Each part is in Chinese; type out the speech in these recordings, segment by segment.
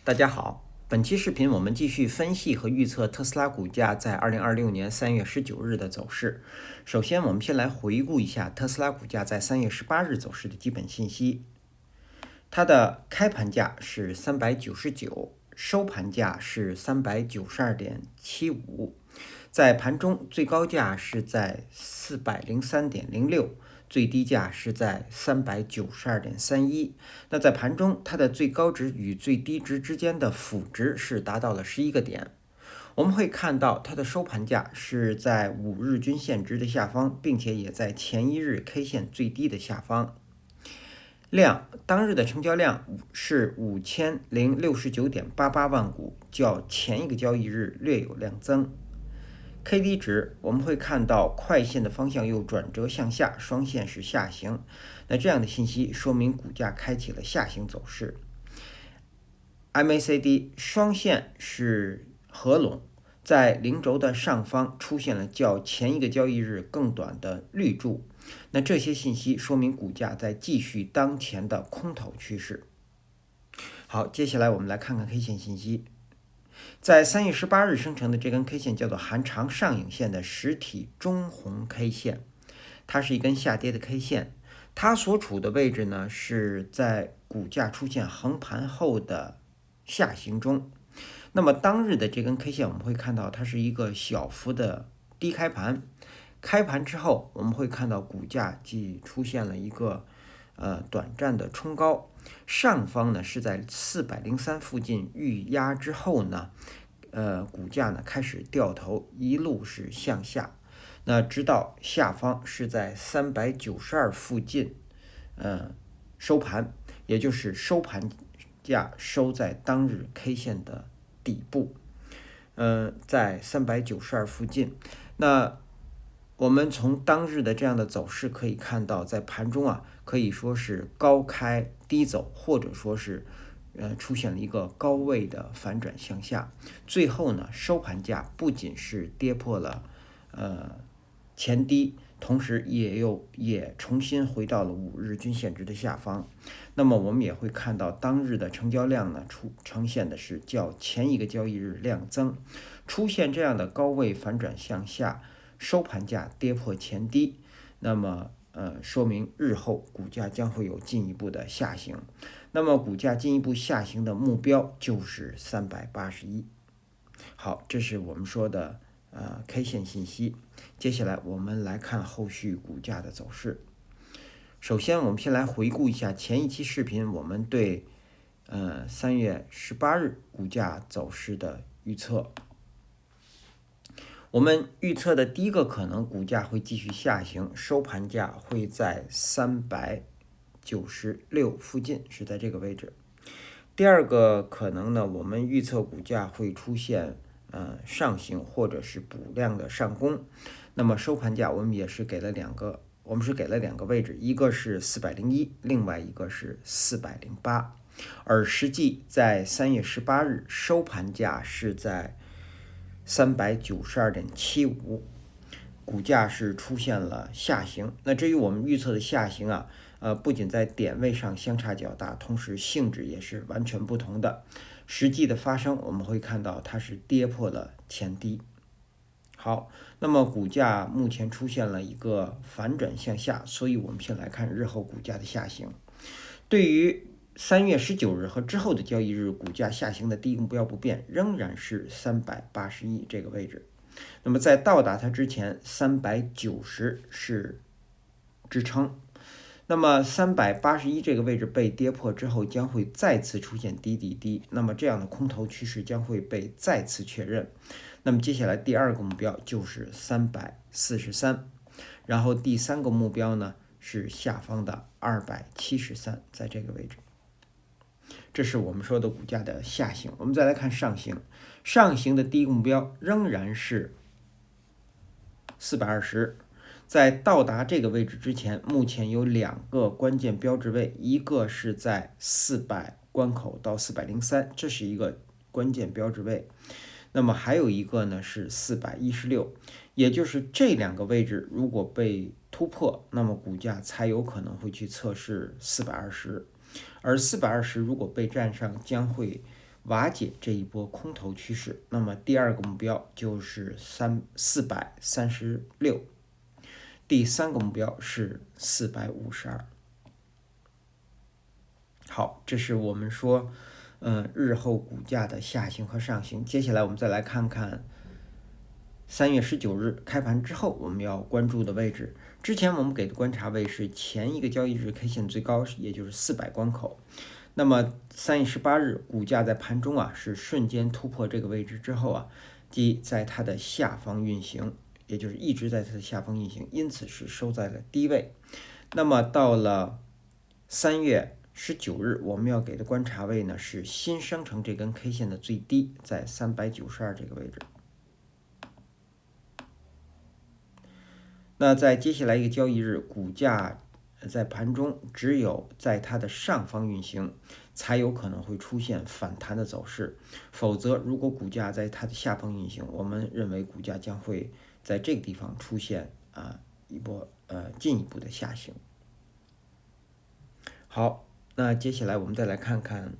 大家好，本期视频我们继续分析和预测特斯拉股价在2026年3月19日的走势。首先，我们先来回顾一下特斯拉股价在3月18日走势的基本信息。它的开盘价是399，收盘价是392.75，在盘中最高价是在403.06。最低价是在392.31，那在盘中它的最高值与最低值之间的负值是达到了11个点。我们会看到它的收盘价是在5日均线值的下方，并且也在前一日 K 线最低的下方。当日的成交量是5069.88万股，较前一个交易日略有量增。KD 值我们会看到快线的方向又转折向下，双线是下行，那这样的信息说明股价开启了下行走势。MACD 双线是合拢，在零轴的上方出现了较前一个交易日更短的绿柱，那这些信息说明股价在继续当前的空头趋势。好，接下来我们来看看 K 线信息。在3月18日生成的这根 K 线叫做含长上影线的实体中红 K 线，它是一根下跌的 K 线，它所处的位置呢是在股价出现横盘后的下行中。那么当日的这根 K 线我们会看到它是一个小幅的低开盘，开盘之后我们会看到股价即出现了一个短暂的冲高，上方呢是在403附近遇压之后呢，股价呢开始掉头，一路是向下，那直到下方是在392附近，收盘，也就是收盘价收在当日 K 线的底部，在392附近。那我们从当日的这样的走势可以看到，在盘中可以说是高开低走，或者说是出现了一个高位的反转向下。最后呢，收盘价不仅是跌破了前低，同时也重新回到了5日均线值的下方。那么我们也会看到当日的成交量呢呈现的是较前一个交易日量增，出现这样的高位反转向下，收盘价跌破前低，那么说明日后股价将会有进一步的下行。那么股价进一步下行的目标就是381。好，这是我们说的K 线信息。接下来我们来看后续股价的走势。首先我们先来回顾一下前一期视频我们对3月18日股价走势的预测。我们预测的第一个可能，股价会继续下行，收盘价会在396附近，是在这个位置。第二个可能呢，我们预测股价会出现上行或者是补量的上攻。那么收盘价我们是给了两个位置，一个是401，另外一个是408。而实际在3月18日收盘价是在392.75，股价是出现了下行。那至于我们预测的下行不仅在点位上相差较大，同时性质也是完全不同的。实际的发生我们会看到它是跌破了前低。好，那么股价目前出现了一个反转向下，所以我们先来看日后股价的下行。对于3月19日和之后的交易日，股价下行的第一个目标不变，仍然是381这个位置。那么在到达它之前，390是支撑。那么381这个位置被跌破之后，将会再次出现低底低，那么这样的空头趋势将会被再次确认。那么接下来第二个目标就是343，然后第三个目标呢是下方的273，在这个位置。这是我们说的股价的下行。我们再来看上行，上行的第一个目标仍然是420。在到达这个位置之前，目前有两个关键标志位，一个是在400关口到403，这是一个关键标志位。那么还有一个呢是416，也就是这两个位置如果被突破，那么股价才有可能会去测试420，而420如果被站上，将会瓦解这一波空头趋势。那么第二个目标就是436，第三个目标是452。好，这是我们说日后股价的下行和上行。接下来我们再来看看3月19日开盘之后我们要关注的位置。之前我们给的观察位是前一个交易日 K 线最高，也就是400关口。那么3月18日股价在盘中是瞬间突破这个位置之后即在它的下方运行，也就是一直在它的下方运行，因此是收在了低位。那么到了3月19日我们要给的观察位呢是新生成这根 K 线的最低，在392这个位置。那在接下来一个交易日，股价在盘中只有在它的上方运行，才有可能会出现反弹的走势，否则如果股价在它的下方运行，我们认为股价将会在这个地方出现一波进一步的下行。好，那接下来我们再来看看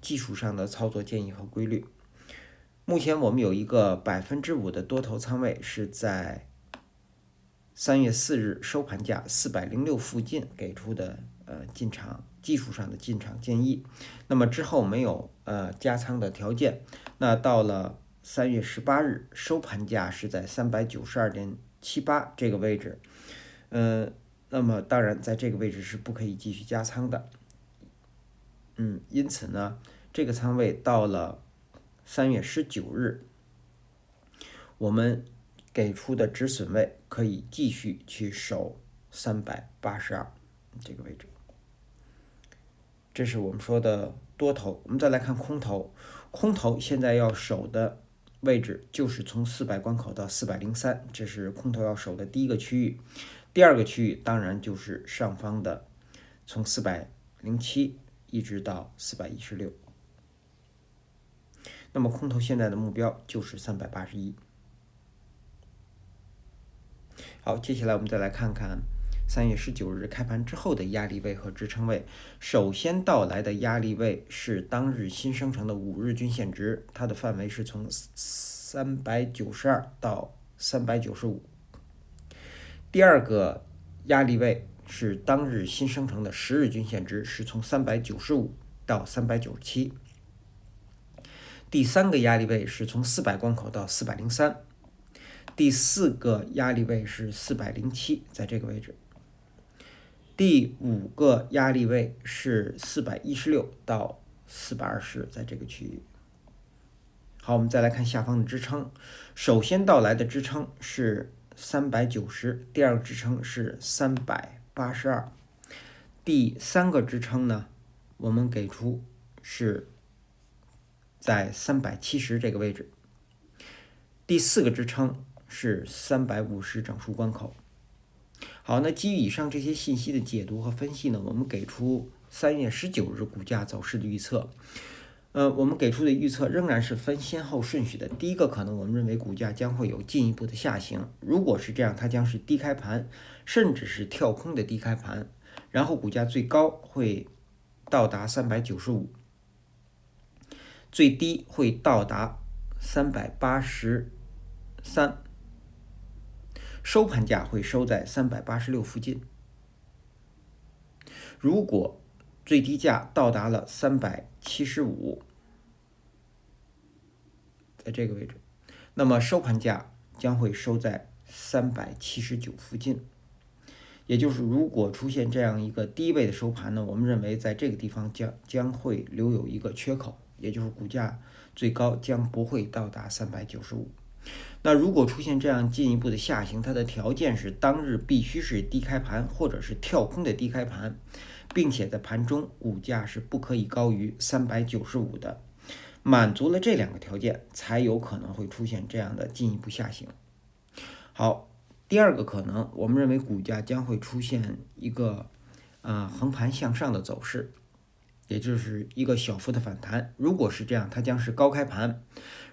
技术上的操作建议和规律。目前我们有一个5%的多头仓位，是在3月4日收盘价406附近给出的进场技术上的进场建议。那么之后没有加仓的条件。那到了3月18日收盘价是在392.78这个位置。那么当然在这个位置是不可以继续加仓的。因此呢，这个仓位到了3月19日，我们给出的止损位可以继续去守382这个位置。这是我们说的多头。我们再来看空头，空头现在要守的位置就是从400关口到403，这是空头要守的第一个区域。第二个区域当然就是上方的从407一直到416。那么空头现在的目标就是381。好，接下来我们再来看看3月19日开盘之后的压力位和支撑位。首先到来的压力位是当日新生成的5日均线值，它的范围是从392到395。第二个压力位是当日新生成的10日均线值，是从395到397。第三个压力位是从400关口到403。第四个压力位是407，在这个位置。第五个压力位是416到420，在这个区域。好，我们再来看下方的支撑。首先到来的支撑是390，第二个支撑是382，第三个支撑呢，我们给出是在370这个位置。第四个支撑是350整数关口。好，那基于以上这些信息的解读和分析呢，我们给出3月19日股价走势的预测。我们给出的预测仍然是分先后顺序的。第一个可能我们认为股价将会有进一步的下行，如果是这样，它将是低开盘，甚至是跳空的低开盘，然后股价最高会到达395，最低会到达383，收盘价会收在386附近。如果最低价到达了375，在这个位置，那么收盘价将会收在379附近。也就是如果出现这样一个低位的收盘呢，我们认为在这个地方将会留有一个缺口，也就是股价最高将不会到达395。那如果出现这样进一步的下行，它的条件是当日必须是低开盘或者是跳空的低开盘，并且在盘中股价是不可以高于395的。满足了这两个条件，才有可能会出现这样的进一步下行。好，第二个可能，我们认为股价将会出现一个横盘向上的走势，也就是一个小幅的反弹。如果是这样，它将是高开盘，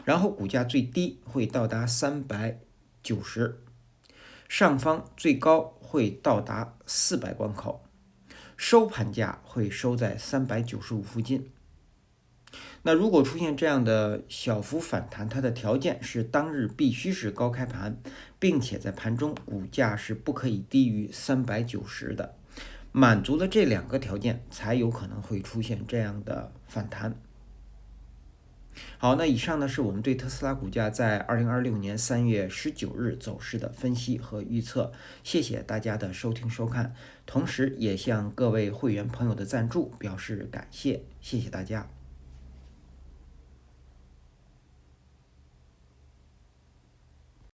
然后股价最低会到达390，上方最高会到达400关口，收盘价会收在395附近。那如果出现这样的小幅反弹，它的条件是当日必须是高开盘，并且在盘中股价是不可以低于390的，满足了这两个条件，才有可能会出现这样的反弹。好，那以上呢是我们对特斯拉股价在2026年3月19日走势的分析和预测，谢谢大家的收听收看，同时也向各位会员朋友的赞助表示感谢，谢谢大家。